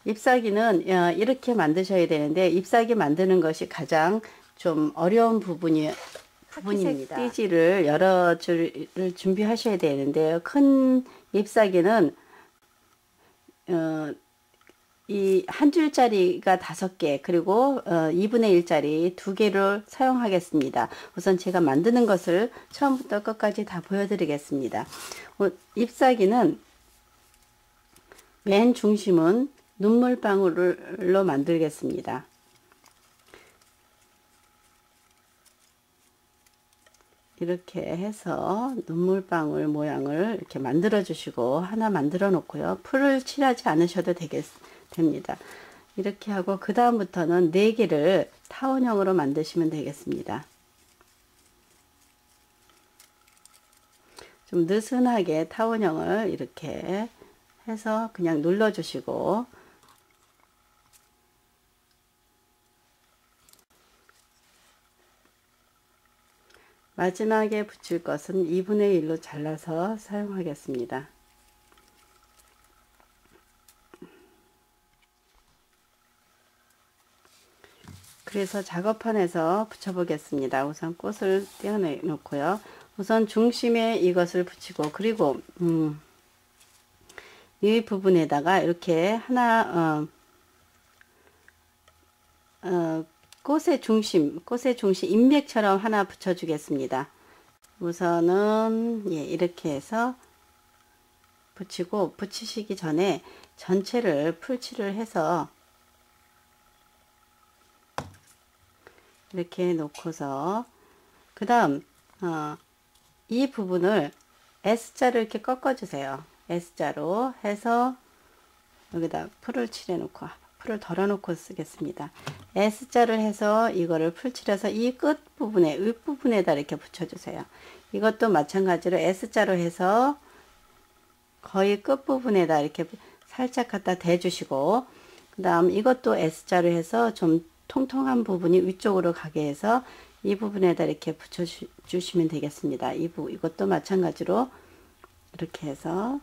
ip사귀는 이렇게 만드셔야 되는데 ip사귀 만드는 것이 가장 좀 어려운 부분입니다. 띠지를 여러 줄을 준비하셔야 되는데요. 큰 ip사귀는 이 한 줄짜리가 5개, 그리고 2분의 1짜리 2개를 사용하겠습니다. 우선 제가 만드는 것을 처음부터 끝까지 다 보여드리겠습니다. ip사귀는 맨 중심은 눈물방울로 만들겠습니다. 이렇게 해서 눈물방울 모양을 이렇게 만들어 주시고 하나 만들어 놓고요. 풀을 칠하지 않으셔도 됩니다. 이렇게 하고 그 다음부터는 4개를 타원형으로 만드시면 되겠습니다. 좀 느슨하게 타원형을 이렇게 해서 그냥 눌러 주시고, 마지막에 붙일 것은 2분의 1로 잘라서 사용하겠습니다. 그래서 작업판에서 붙여 보겠습니다. 우선 꽃을 떼어내 놓고요. 우선 중심에 이것을 붙이고, 그리고 이 부분에다가 이렇게 하나 꽃의 중심 인맥처럼 하나 붙여 주겠습니다. 우선은 이렇게 해서 붙이고, 붙이시기 전에 전체를 풀칠을 해서 이렇게 놓고서, 그 다음 이 부분을 S자로 이렇게 꺾어 주세요. S자로 해서 여기다 풀을 칠해 놓고, 풀을 덜어 놓고 쓰겠습니다. S자를 해서 이거를 풀칠해서 이 끝부분에, 윗부분에다 이렇게 붙여주세요. 이것도 마찬가지로 S자로 해서 거의 끝부분에다 이렇게 살짝 갖다 대주시고, 그 다음 이것도 S자로 해서 좀 통통한 부분이 위쪽으로 가게 해서 이 부분에다 이렇게 붙여주시면 되겠습니다. 이것도 마찬가지로 이렇게 해서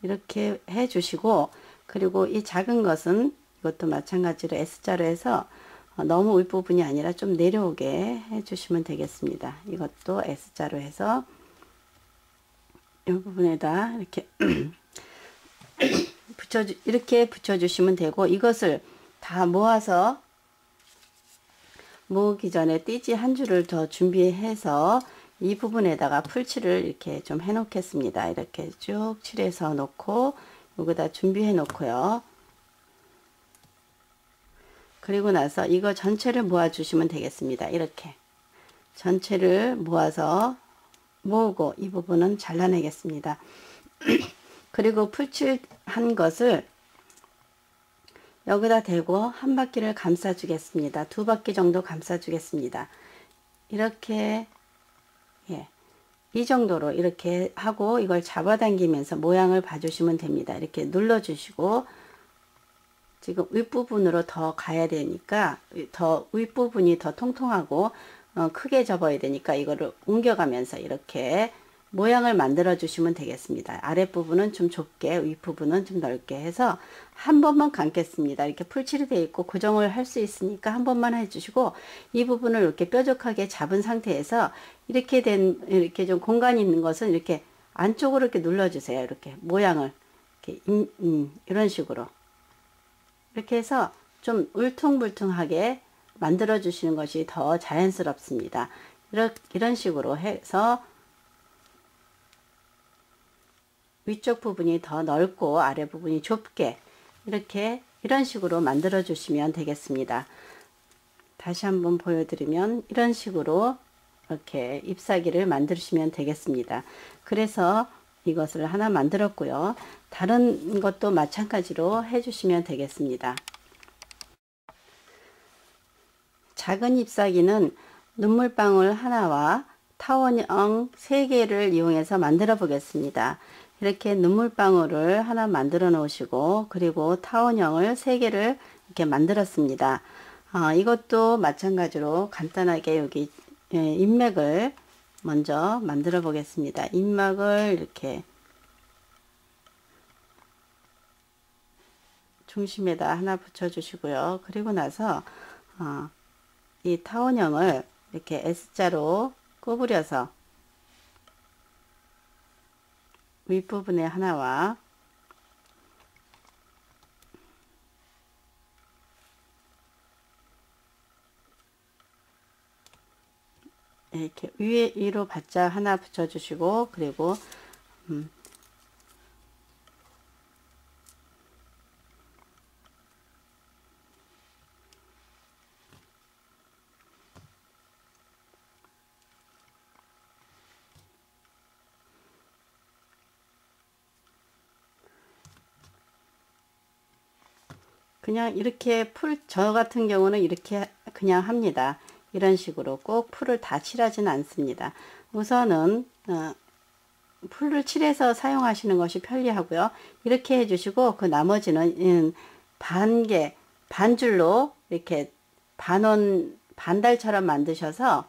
이렇게 해 주시고, 그리고 이 작은 것은 이것도 마찬가지로 S자로 해서 너무 윗부분이 아니라 좀 내려오게 해 주시면 되겠습니다. 이것도 S자로 해서 이 부분에다 이렇게 이렇게 붙여 주시면 되고, 이것을 다 모아서 모으기 전에 띠지 한 줄을 더 준비해서 이 부분에다가 풀칠을 이렇게 좀 해 놓겠습니다. 이렇게 쭉 칠해서 놓고 여기다 준비해 놓고요. 그리고 나서 이거 전체를 모아 주시면 되겠습니다. 이렇게 전체를 모아서 모으고 이 부분은 잘라내겠습니다. 그리고 풀칠한 것을 여기다 대고 한 바퀴를 감싸 주겠습니다. 2바퀴 정도 감싸 주겠습니다. 이렇게 이 정도로 이렇게 하고 이걸 잡아당기면서 모양을 봐주시면 됩니다. 이렇게 눌러주시고, 지금 윗부분으로 더 가야 되니까, 더 윗부분이 더 통통하고 크게 접어야 되니까 이거를 옮겨가면서 이렇게 모양을 만들어 주시면 되겠습니다. 아랫부분은 좀 좁게, 윗부분은 좀 넓게 해서 한 번만 감겠습니다. 이렇게 풀칠이 되어 있고 고정을 할 수 있으니까 한 번만 해주시고, 이 부분을 이렇게 뾰족하게 잡은 상태에서 이렇게 좀 공간이 있는 것은 이렇게 안쪽으로 이렇게 눌러주세요. 이렇게 모양을 이렇게 이런 식으로 이렇게 해서 좀 울퉁불퉁하게 만들어 주시는 것이 더 자연스럽습니다. 이런 식으로 해서 위쪽 부분이 더 넓고 아래 부분이 좁게 이런 식으로 만들어 주시면 되겠습니다. 다시 한번 보여드리면 이런 식으로 이렇게 잎사귀를 만드시면 되겠습니다. 그래서 이것을 하나 만들었고요. 다른 것도 마찬가지로 해주시면 되겠습니다. 작은 잎사귀는 눈물방울 하나와 타원형 3개를 이용해서 만들어 보겠습니다. 이렇게 눈물방울을 하나 만들어 놓으시고, 그리고 타원형을 3개를 이렇게 만들었습니다. 이것도 마찬가지로 간단하게 여기 인맥을 먼저 만들어 보겠습니다. 인맥을 이렇게 중심에다 하나 붙여 주시고요. 그리고 나서 이 타원형을 이렇게 S자로 구부려서 윗부분에 하나와 이렇게 위로 바짝 하나 붙여 주시고, 그리고 그냥 이렇게 저 같은 경우는 이렇게 그냥 합니다. 이런 식으로 꼭 풀을 다 칠하지는 않습니다. 우선은 풀을 칠해서 사용하시는 것이 편리하고요. 이렇게 해주시고, 그 나머지는 반줄로 이렇게 반달처럼 만드셔서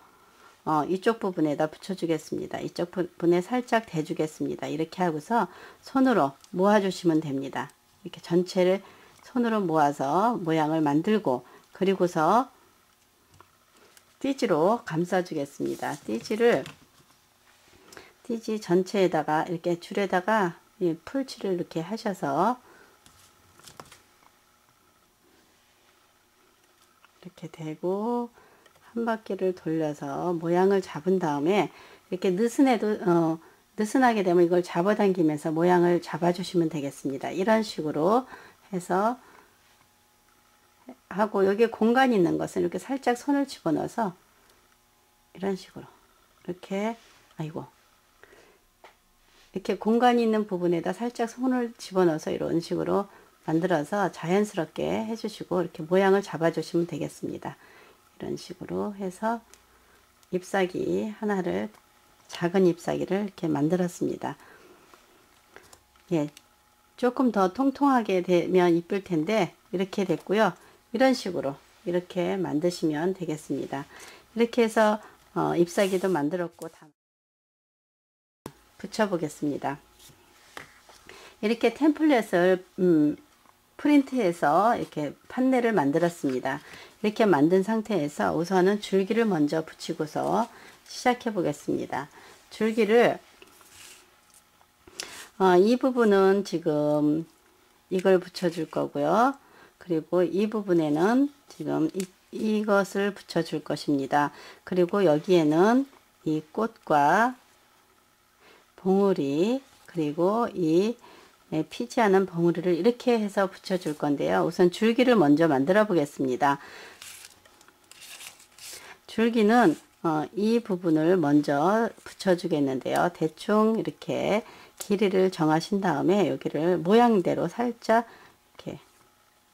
이쪽 부분에다 붙여주겠습니다. 이쪽 부분에 살짝 대주겠습니다. 이렇게 하고서 손으로 모아주시면 됩니다. 이렇게 전체를 손으로 모아서 모양을 만들고, 그리고서 띠지로 감싸주겠습니다. 띠지 전체에다가 이렇게 줄에다가 이 풀칠을 이렇게 하셔서 이렇게 대고 한 바퀴를 돌려서 모양을 잡은 다음에 이렇게 느슨하게 되면 이걸 잡아당기면서 모양을 잡아주시면 되겠습니다. 이런 식으로 해서 하고, 여기에 공간이 있는 것은 이렇게 살짝 손을 집어넣어서 이런 식으로 이렇게 이렇게 공간이 있는 부분에다 살짝 손을 집어넣어서 이런 식으로 만들어서 자연스럽게 해주시고 이렇게 모양을 잡아주시면 되겠습니다. 이런 식으로 해서 잎사귀 하나를, 작은 잎사귀를 이렇게 만들었습니다. 예, 조금 더 통통하게 되면 이쁠 텐데 이렇게 됐고요. 이런 식으로 이렇게 만드시면 되겠습니다. 이렇게 해서 잎사귀도 만들었고 다 붙여 보겠습니다. 이렇게 템플릿을 프린트해서 이렇게 판넬을 만들었습니다. 이렇게 만든 상태에서 우선은 줄기를 먼저 붙이고서 시작해 보겠습니다. 줄기를 이 부분은 지금 이걸 붙여줄 거고요. 그리고 이 부분에는 지금 이것을 붙여줄 것입니다. 그리고 여기에는 이 꽃과 봉우리, 그리고 이 피지 않은 봉우리를 이렇게 해서 붙여줄 건데요. 우선 줄기를 먼저 만들어 보겠습니다. 줄기는 이 부분을 먼저 붙여주겠는데요. 대충 이렇게 길이를 정하신 다음에 여기를 모양대로 살짝 이렇게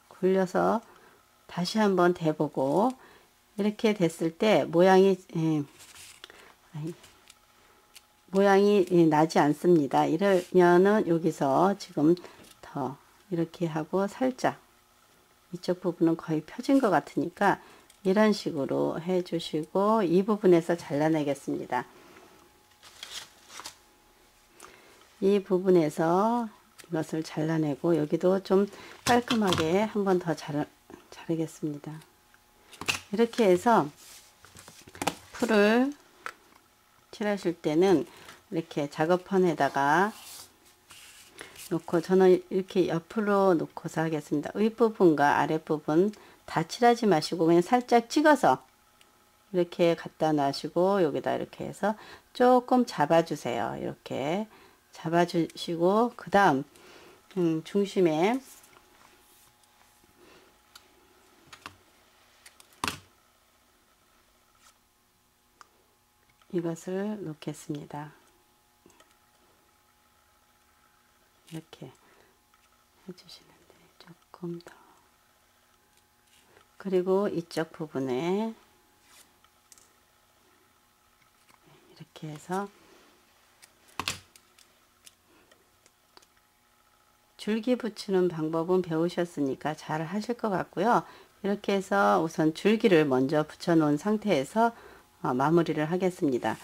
굴려서 다시 한번 대보고, 이렇게 됐을 때 모양이 나지 않습니다. 이러면은 여기서 지금 더 이렇게 하고 살짝 이쪽 부분은 거의 펴진 것 같으니까 이런 식으로 해 주시고, 이 부분에서 잘라내겠습니다. 이 부분에서 이것을 잘라내고, 여기도 좀 깔끔하게 한 번 더 자르겠습니다. 이렇게 해서 풀을 칠하실 때는 이렇게 작업판에다가 놓고, 저는 이렇게 옆으로 놓고서 하겠습니다. 윗부분과 아랫부분 다 칠하지 마시고 그냥 살짝 찍어서 이렇게 갖다 놔시고, 여기다 이렇게 해서 조금 잡아주세요. 이렇게 잡아주시고, 그 다음 중심에 이것을 놓겠습니다. 이렇게 해주시는데 조금 더, 그리고 이쪽 부분에 이렇게 해서 줄기 붙이는 방법은 배우셨으니까 잘 하실 것 같고요. 이렇게 해서 우선 줄기를 먼저 붙여 놓은 상태에서 마무리를 하겠습니다.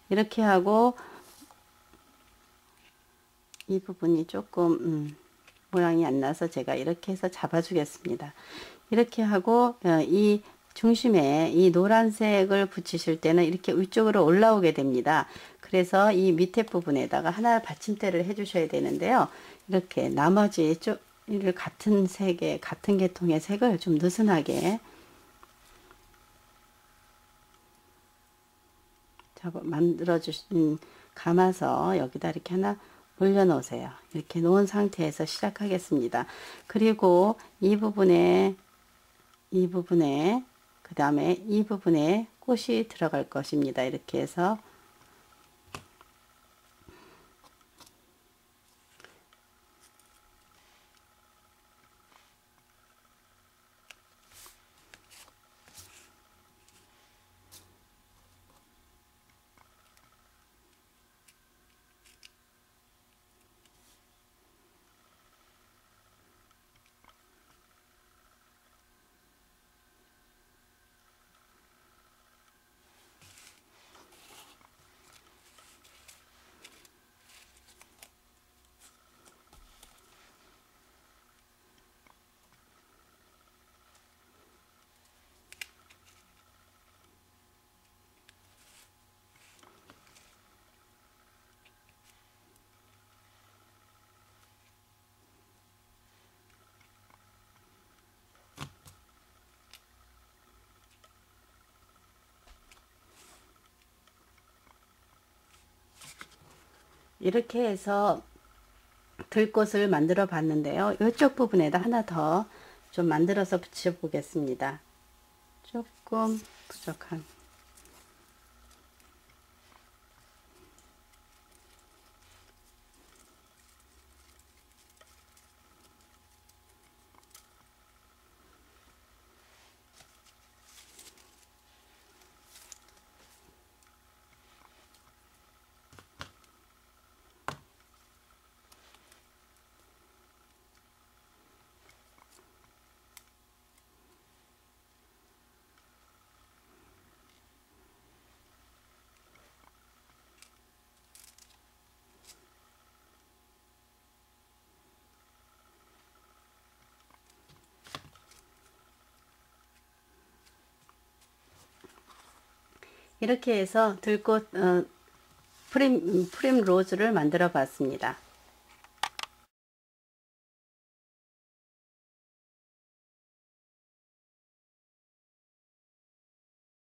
이렇게 하고 이 부분이 조금 모양이 안 나서 제가 이렇게 해서 잡아 주겠습니다. 이렇게 하고 이 중심에 이 노란색을 붙이실 때는 이렇게 위쪽으로 올라오게 됩니다. 그래서 이 밑에 부분에다가 하나 받침대를 해 주셔야 되는데요. 이렇게 나머지 쪽을 같은 색의 같은 계통의 색을 좀 느슨하게 만들어 주신 감아서 여기다 이렇게 하나 올려 놓으세요. 이렇게 놓은 상태에서 시작하겠습니다. 그리고 이 부분에 그 다음에 이 부분에 꽃이 들어갈 것입니다. 이렇게 해서 이렇게 해서 들꽃을 만들어 봤는데요. 이쪽 부분에다 하나 더 좀 만들어서 붙여 보겠습니다. 조금 부족한 이렇게 해서 들꽃 프림 로즈를 만들어 봤습니다.